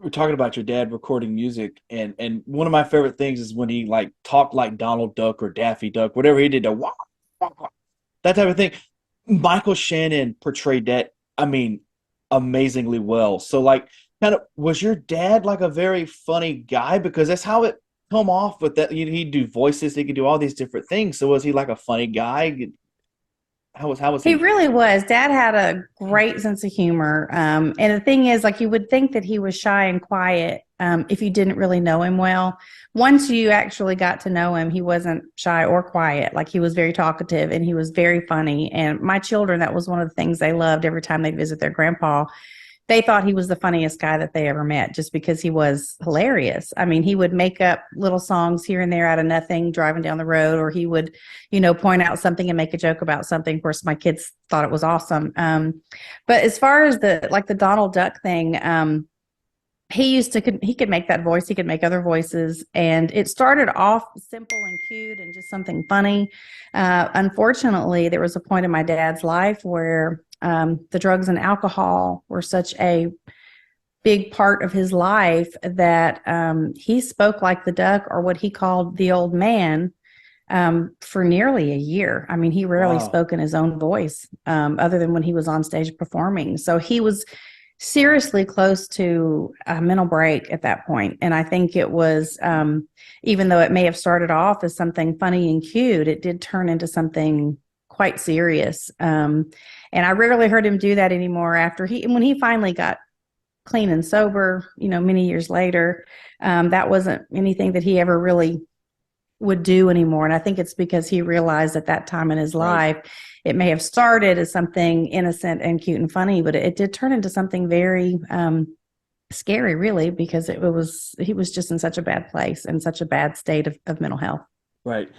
we're talking about your dad recording music, and one of my favorite things is when he like talked like Donald Duck or Daffy Duck, whatever he did, that type of thing. Michael Shannon portrayed that, I mean, amazingly well. So like, kind of, was your dad like a very funny guy? Because that's how it come off with that. He'd do voices, he could do all these different things. So was he like a funny guy? How was He he? really was. Dad had a great sense of humor. And the thing is, like, you would think that he was shy and quiet if you didn't really know him well. Once you actually got to know him, he wasn't shy or quiet. Like, he was very talkative and he was very funny. And my children, that was one of the things they loved every time they'd visit their grandpa. They thought he was the funniest guy that they ever met just because he was hilarious. I mean, he would make up little songs here and there out of nothing driving down the road, or he would, point out something and make a joke about something. Of course, my kids thought it was awesome. But as far as the Donald Duck thing, he could make that voice, he could make other voices, and it started off simple and cute and just something funny. Unfortunately, there was a point in my dad's life where the drugs and alcohol were such a big part of his life that he spoke like the duck, or what he called the old man, for nearly a year. I mean, he rarely Wow. spoke in his own voice, other than when he was on stage performing. So he was seriously close to a mental break at that point. And I think it was, even though it may have started off as something funny and cute, it did turn into something quite serious. And I rarely heard him do that anymore when he finally got clean and sober, many years later. That wasn't anything that he ever really would do anymore. And I think it's because he realized at that time in his Right. life, it may have started as something innocent and cute and funny, but it did turn into something very scary, really, because he was just in such a bad place and such a bad state of mental health. Right.